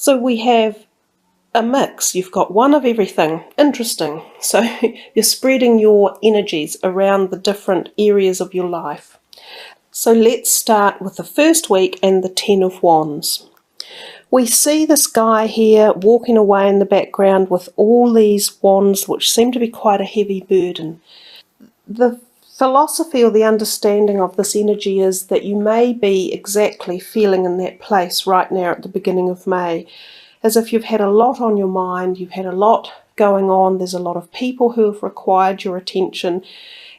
So we have a mix. You've got one of everything. Interesting. So you're spreading your energies around the different areas of your life. So let's start with the first week and the Ten of Wands. We see this guy here walking away in the background with all these wands, which seem to be quite a heavy burden. The philosophy or the understanding of this energy is that you may be exactly feeling in that place right now at the beginning of May, as if you've had a lot on your mind, you've had a lot going on, there's a lot of people who have required your attention,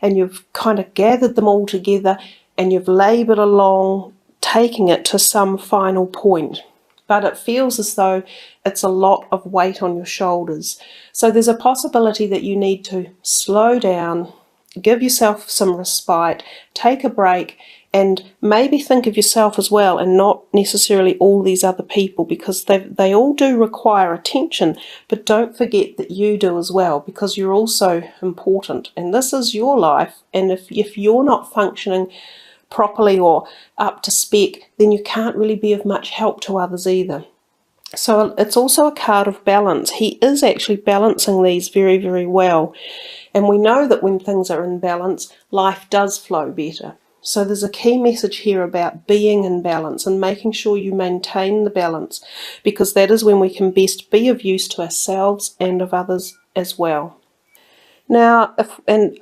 and you've kind of gathered them all together and you've laboured along, taking it to some final point. But it feels as though it's a lot of weight on your shoulders. So there's a possibility that you need to slow down, give yourself some respite, take a break, and maybe think of yourself as well and not necessarily all these other people, because they all do require attention, but don't forget that you do as well, because you're also important and this is your life, and if you're not functioning properly or up to spec, then you can't really be of much help to others either. So it's also a card of balance. He is actually balancing these very, very well. And we know that when things are in balance, life does flow better. So there's a key message here about being in balance and making sure you maintain the balance, because that is when we can best be of use to ourselves and of others as well. Now,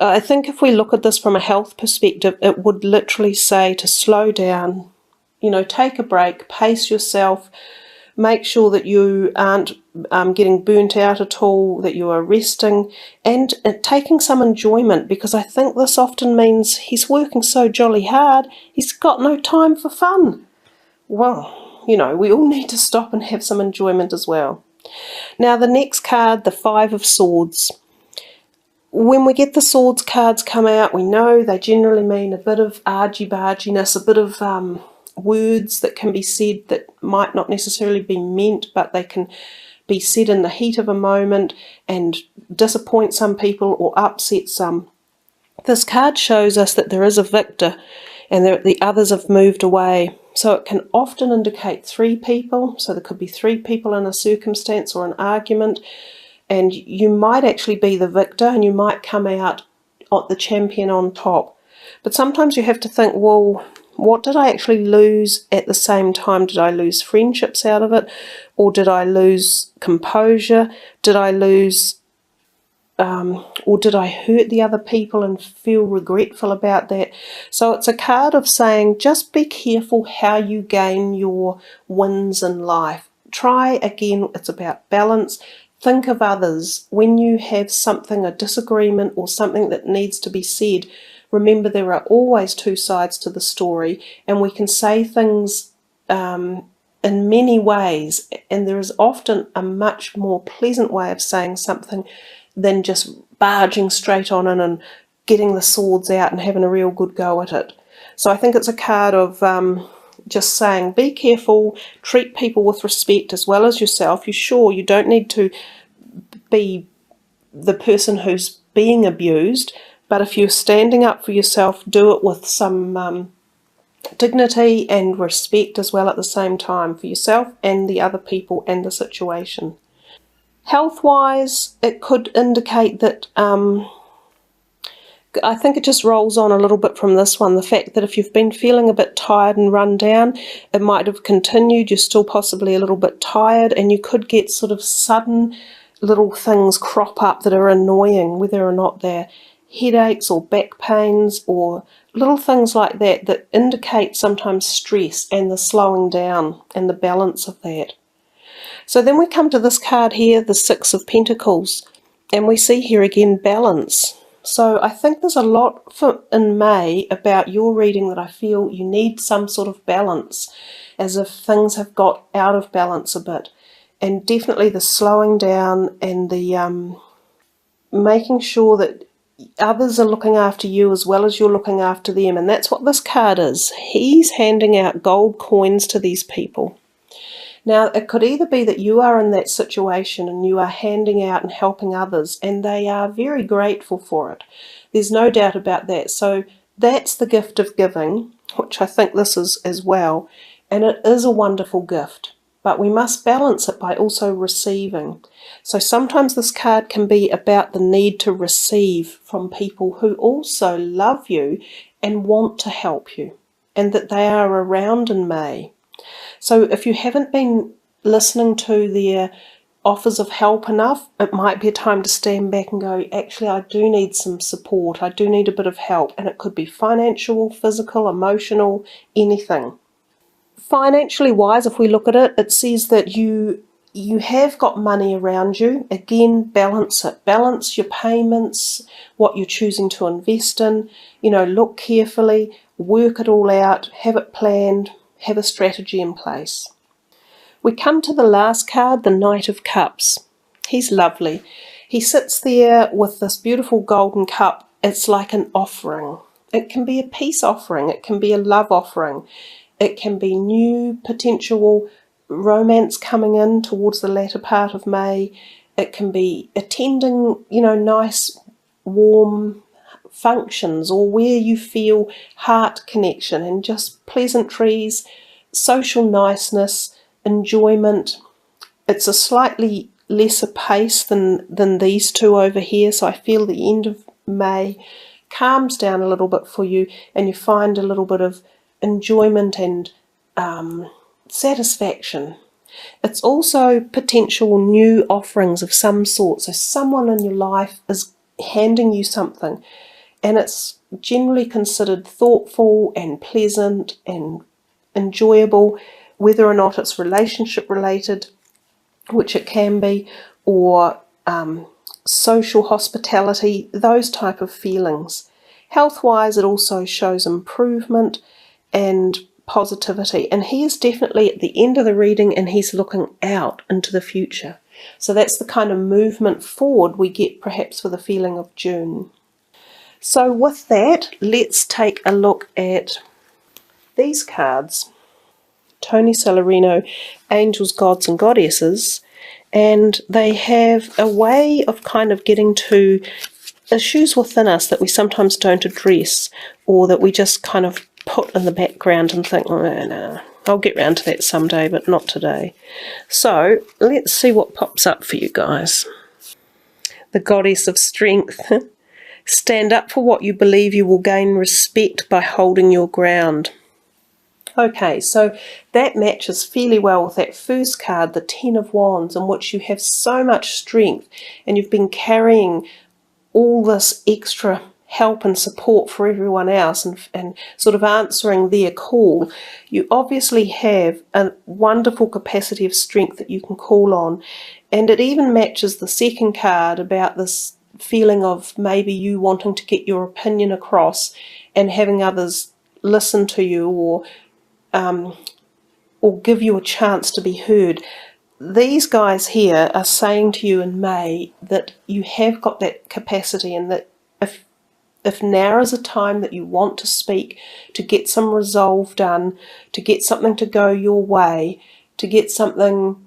I think if we look at this from a health perspective, it would literally say to slow down, take a break, pace yourself, make sure that you aren't getting burnt out at all, that you are resting and taking some enjoyment, because I think this often means he's working so jolly hard, he's got no time for fun. Well, we all need to stop and have some enjoyment as well. Now, the next card, the Five of Swords. When we get the swords cards come out, we know they generally mean a bit of argy-barginess, a bit of words that can be said that might not necessarily be meant, but they can be said in the heat of a moment and disappoint some people or upset some. This card shows us that there is a victor and the others have moved away. So it can often indicate three people. So there could be three people in a circumstance or an argument, and you might actually be the victor and you might come out the champion on top. But sometimes you have to think, well, what did I actually lose at the same time? Did I lose friendships out of it? Or did I lose composure? Did I lose, or did I hurt the other people and feel regretful about that? So it's a card of saying, just be careful how you gain your wins in life. Try again, it's about balance. Think of others. When you have something, a disagreement or something that needs to be said, remember there are always two sides to the story, and we can say things in many ways, and there is often a much more pleasant way of saying something than just barging straight on in and getting the swords out and having a real good go at it. So I think it's a card of just saying, be careful, treat people with respect as well as yourself. You don't need to be the person who's being abused, but if you're standing up for yourself, do it with some dignity and respect as well at the same time, for yourself and the other people and the situation. Health-wise, it could indicate that I think it just rolls on a little bit from this one, the fact that if you've been feeling a bit tired and run down, it might have continued, you're still possibly a little bit tired, and you could get sort of sudden little things crop up that are annoying, whether or not they're headaches or back pains or little things like that, that indicate sometimes stress and the slowing down and the balance of that. So then we come to this card here, the Six of Pentacles, and we see here again balance. So I think there's a lot in May about your reading that I feel you need some sort of balance, as if things have got out of balance a bit. And definitely the slowing down and the making sure that others are looking after you as well as you're looking after them. And that's what this card is. He's handing out gold coins to these people. Now, it could either be that you are in that situation and you are handing out and helping others, and they are very grateful for it. There's no doubt about that. So that's the gift of giving, which I think this is as well. And it is a wonderful gift. but we must balance it by also receiving. So sometimes this card can be about the need to receive from people who also love you and want to help you, and that they are around in May. So if you haven't been listening to their offers of help enough, it might be a time to stand back and go, actually, I do need some support. I do need a bit of help. And it could be financial, physical, emotional, anything. Financially wise, if we look at it, it says that you have got money around you. Again, balance it. Balance your payments, what you're choosing to invest in. Look carefully, work it all out, have it planned, have a strategy in place. We come to the last card, the Knight of Cups. He's lovely. He sits there with this beautiful golden cup. It's like an offering. It can be a peace offering. It can be a love offering. It can be new potential romance coming in towards the latter part of May. It can be attending, nice, warm functions, or where you feel heart connection and just pleasantries, social niceness, enjoyment. It's a slightly lesser pace than these two over here, so I feel the end of May calms down a little bit for you, and you find a little bit of enjoyment and satisfaction. It's also potential new offerings of some sort. So someone in your life is handing you something, and it's generally considered thoughtful and pleasant and enjoyable, whether or not it's relationship related, which it can be, or social hospitality, those type of feelings. Health-wise, it also shows improvement and positivity. And he is definitely at the end of the reading, and he's looking out into the future. So that's the kind of movement forward we get perhaps with a feeling of June. So with that, let's take a look at these cards. Tony Salarino, Angels, Gods and Goddesses. And they have a way of kind of getting to issues within us that we sometimes don't address, or that we just kind of put in the background and think, oh, no, I'll get round to that someday, but not today. So let's see what pops up for you guys. The Goddess of Strength. Stand up for what you believe. You will gain respect by holding your ground. Okay, so that matches fairly well with that first card, the Ten of Wands, in which you have so much strength and you've been carrying all this extra help and support for everyone else, and sort of answering their call. You obviously have a wonderful capacity of strength that you can call on, and it even matches the second card about this feeling of maybe you wanting to get your opinion across and having others listen to you, or give you a chance to be heard. These guys here are saying to you in May that you have got that capacity, and that if now is a time that you want to speak, to get some resolve done, to get something to go your way, to get something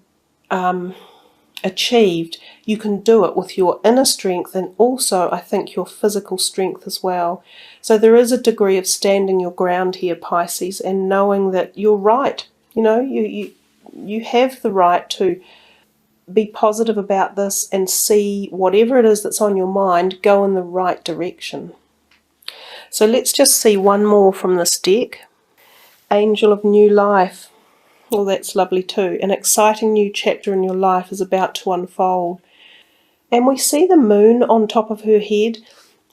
achieved, you can do it with your inner strength, and also I think your physical strength as well. So there is a degree of standing your ground here, Pisces, and knowing that you're right. You have the right to be positive about this and see whatever it is that's on your mind go in the right direction. So let's just see one more from this deck. Angel of New Life. Well, that's lovely too. An exciting new chapter in your life is about to unfold. And we see the moon on top of her head,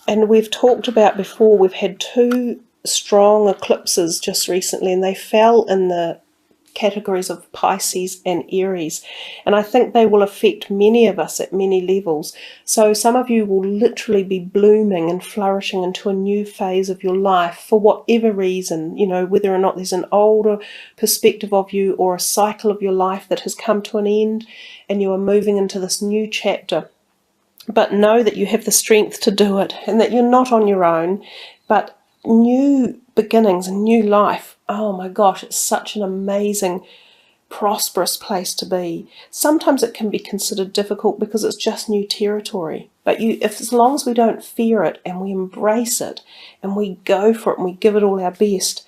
and we've talked about before, we've had two strong eclipses just recently, and they fell in the categories of Pisces and Aries, and I think they will affect many of us at many levels. So some of you will literally be blooming and flourishing into a new phase of your life for whatever reason, whether or not there's an older perspective of you or a cycle of your life that has come to an end and you are moving into this new chapter. But know that you have the strength to do it, and that you're not on your own, but new beginnings and new life. Oh my gosh, it's such an amazing, prosperous place to be. Sometimes it can be considered difficult because it's just new territory. But as long as we don't fear it and we embrace it and we go for it and we give it all our best,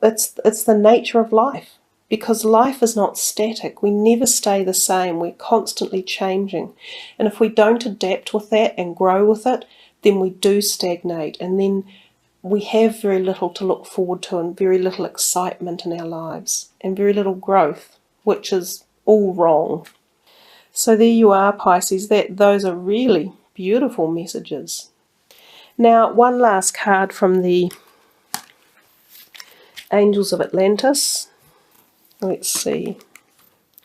it's the nature of life. because life is not static. We never stay the same. We're constantly changing. And if we don't adapt with that and grow with it, then we do stagnate, and then we have very little to look forward to and very little excitement in our lives and very little growth, which is all wrong. So there you are, Pisces. Those are really beautiful messages. Now, one last card from the Angels of Atlantis. Let's see.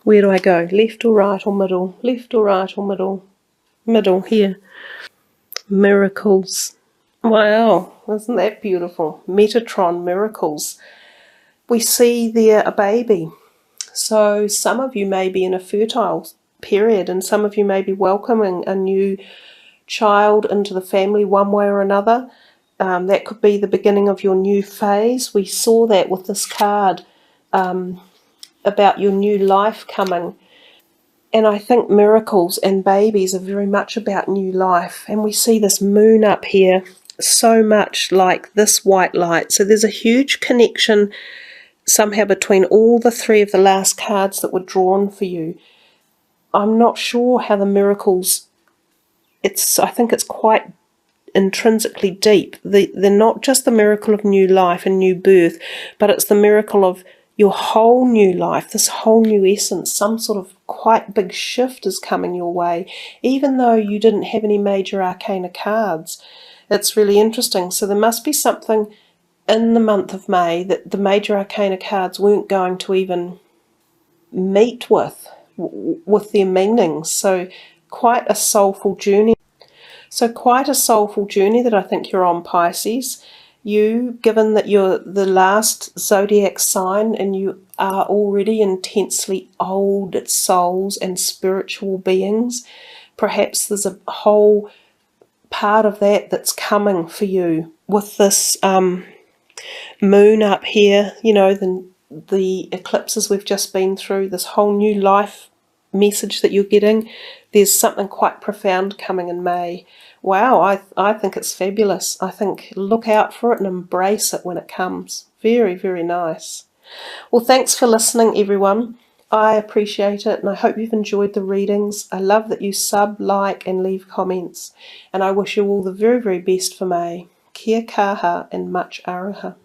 Where do I go? Left or right or middle? Left or right or middle? Middle, here. Miracles. Wow, isn't that beautiful? Metatron miracles. We see there a baby. So some of you may be in a fertile period, and some of you may be welcoming a new child into the family one way or another. That could be the beginning of your new phase. We saw that with this card about your new life coming. And I think miracles and babies are very much about new life. And we see this moon up here, so much like this white light. So there's a huge connection somehow between all the three of the last cards that were drawn for you. I'm not sure how the miracles, I think it's quite intrinsically deep. They're not just the miracle of new life and new birth, but it's the miracle of your whole new life, this whole new essence. Some sort of quite big shift is coming your way, even though you didn't have any major arcana cards. It's really interesting. So there must be something in the month of May that the major arcana cards weren't going to even meet with their meanings. So quite a soulful journey. That I think you're on, Pisces. You, given that you're the last zodiac sign and you are already intensely old souls and spiritual beings, perhaps there's a whole part of that that's coming for you with this moon up here, you know, the eclipses we've just been through, this whole new life message that you're getting. There's something quite profound coming in May. Wow, I think it's fabulous. I think look out for it and embrace it when it comes. Very, very nice. Well, thanks for listening, everyone. I appreciate it, and I hope you've enjoyed the readings. I love that you sub, like, and leave comments. And I wish you all the very, very best for May. Kia kaha and much aroha.